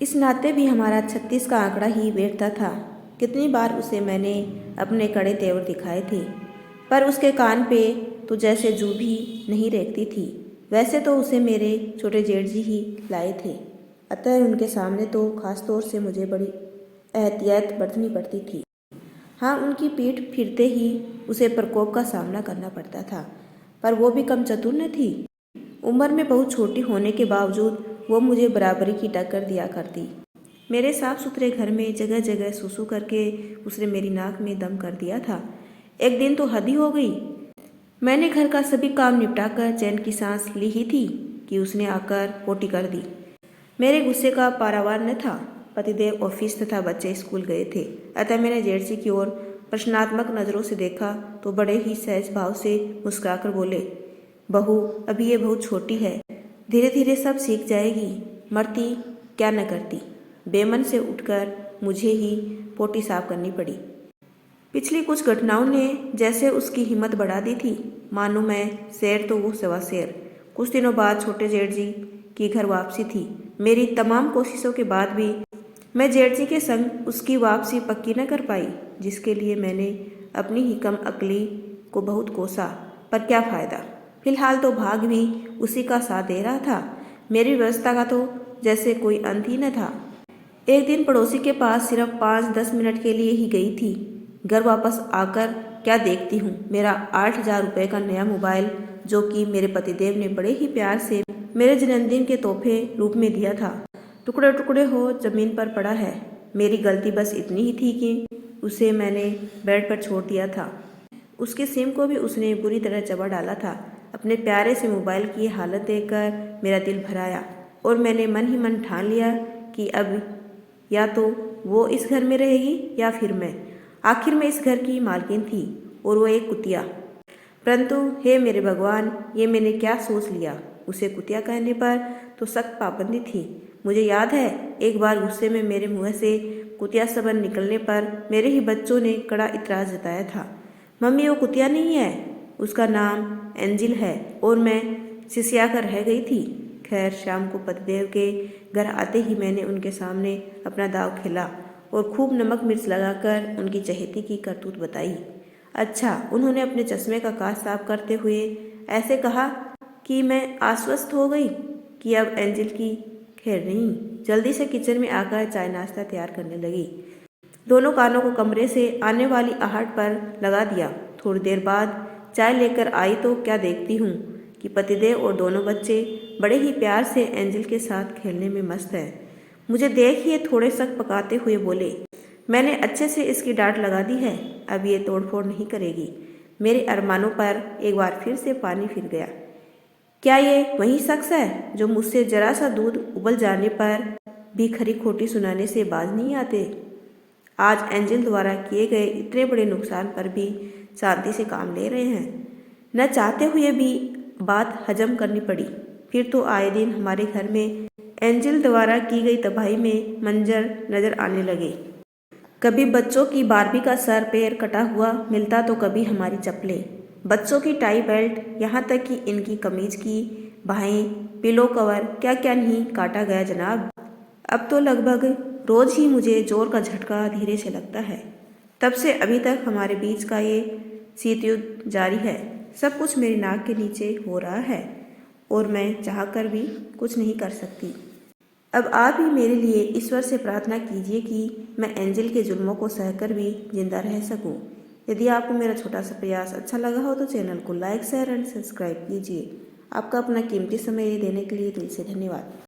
इस नाते भी हमारा 36 का आंकड़ा ही बैठता था। कितनी बार उसे मैंने अपने कड़े तेवर दिखाए थे, पर उसके कान पे तो जैसे जू भी नहीं रेंगती थी। वैसे तो उसे मेरे छोटे जेठ जी ही लाए थे, अतः उनके सामने तो खास तौर से मुझे बड़ी एहतियात बरतनी पड़ती थी। हाँ, उनकी पीठ फिरते ही उसे प्रकोप का सामना करना पड़ता था, पर वो भी कम चतुर न थी। उम्र में बहुत छोटी होने के बावजूद वो मुझे बराबरी की टक्कर दिया करती। मेरे साफ सुथरे घर में जगह जगह सुसु करके उसने मेरी नाक में दम कर दिया था। एक दिन तो हद ही हो गई। मैंने घर का सभी काम निपटाकर चैन की सांस ली ही थी कि उसने आकर पोटी कर दी। मेरे गुस्से का पारावार न था। पतिदेव ऑफिस तथा बच्चे स्कूल गए थे, अतः मैंने जेठ जी की ओर प्रश्नात्मक नज़रों से देखा तो बड़े ही सहज भाव से मुस्कुराकर बोले, बहू, अभी ये बहुत छोटी है, धीरे धीरे सब सीख जाएगी। मरती क्या न करती। बेमन से उठकर मुझे ही पोटी साफ करनी पड़ी। पिछली कुछ घटनाओं ने जैसे उसकी हिम्मत बढ़ा दी थी। मानो मैं शेर तो वो सवा शेर। कुछ दिनों बाद छोटे जेठ जी की घर वापसी थी। मेरी तमाम कोशिशों के बाद भी मैं जेठ जी के संग उसकी वापसी पक्की न कर पाई, जिसके लिए मैंने अपनी ही कम अक्ली को बहुत कोसा, पर क्या फ़ायदा। फिलहाल तो भाग भी उसी का साथ दे रहा था। मेरी व्यवस्था का तो जैसे कोई अंत ही न था। एक दिन पड़ोसी के पास सिर्फ 5-10 मिनट के लिए ही गई थी। घर वापस आकर क्या देखती हूँ, मेरा 8,000 रुपये का नया मोबाइल, जो कि मेरे पतिदेव ने बड़े ही प्यार से मेरे जन्मदिन के तोहफे रूप में दिया था, टुकड़े टुकड़े हो जमीन पर पड़ा है। मेरी गलती बस इतनी ही थी कि उसे मैंने बेड पर छोड़ दिया था। उसके सिम को भी उसने बुरी तरह चबा डाला था। अपने प्यारे से मोबाइल की हालत देखकर मेरा दिल भर आया और मैंने मन ही मन ठान लिया कि अब या तो वो इस घर में रहेगी या फिर मैं। आखिर में इस घर की मालकिन थी और वो एक कुतिया। परंतु हे मेरे भगवान, ये मैंने क्या सोच लिया। उसे कुतिया कहने पर तो सख्त पाबंदी थी। मुझे याद है एक बार गुस्से में मेरे मुंह से कुतिया शब्द निकलने पर मेरे ही बच्चों ने कड़ा इतराज़ जताया था। मम्मी, वो कुतिया नहीं है, उसका नाम एंजिल है। और मैं सिसिया कर रह गई थी। खैर, शाम को पतिदेव के घर आते ही मैंने उनके सामने अपना दाव खेला और खूब नमक मिर्च लगाकर उनकी चहेती की करतूत बताई। अच्छा, उन्होंने अपने चश्मे का कांच साफ करते हुए ऐसे कहा कि मैं आश्वस्त हो गई कि अब एंजिल की खैर नहीं। जल्दी से किचन में आकर चाय नाश्ता तैयार करने लगी। दोनों कानों को कमरे से आने वाली आहट पर लगा दिया। थोड़ी देर बाद चाय लेकर आई तो क्या देखती हूँ कि पतिदेव और दोनों बच्चे बड़े ही प्यार से एंजिल के साथ खेलने में मस्त हैं। मुझे देख ही थोड़े शक पकाते हुए बोले, मैंने अच्छे से इसकी डांट लगा दी है, अब ये तोड़फोड़ नहीं करेगी। मेरे अरमानों पर एक बार फिर से पानी फिर गया। क्या ये वही शख्स है जो मुझसे जरा सा दूध उबल जाने पर भी खरी खोटी सुनाने से बाज नहीं आते? आज एंजिल द्वारा किए गए इतने बड़े नुकसान पर भी शांति से काम ले रहे हैं। न चाहते हुए भी बात हजम करनी पड़ी। फिर तो आए दिन हमारे घर में एंजिल द्वारा की गई तबाही में मंजर नजर आने लगे। कभी बच्चों की बारबी का सर पैर कटा हुआ मिलता तो कभी हमारी चप्पलें, बच्चों की टाई बेल्ट, यहाँ तक कि इनकी कमीज की बाहें, पिलो कवर, क्या क्या नहीं काटा गया जनाब। अब तो लगभग रोज ही मुझे जोर का झटका धीरे से लगता है। तब से अभी तक हमारे बीच का ये शीतयुद्ध जारी है। सब कुछ मेरी नाक के नीचे हो रहा है और मैं चाहकर भी कुछ नहीं कर सकती। अब आप ही मेरे लिए ईश्वर से प्रार्थना कीजिए कि मैं एंजिल के जुल्मों को सहकर भी जिंदा रह सकूं। यदि आपको मेरा छोटा सा प्रयास अच्छा लगा हो तो चैनल को लाइक, शेयर एंड सब्सक्राइब कीजिए। आपका अपना कीमती समय देने के लिए दिल से धन्यवाद।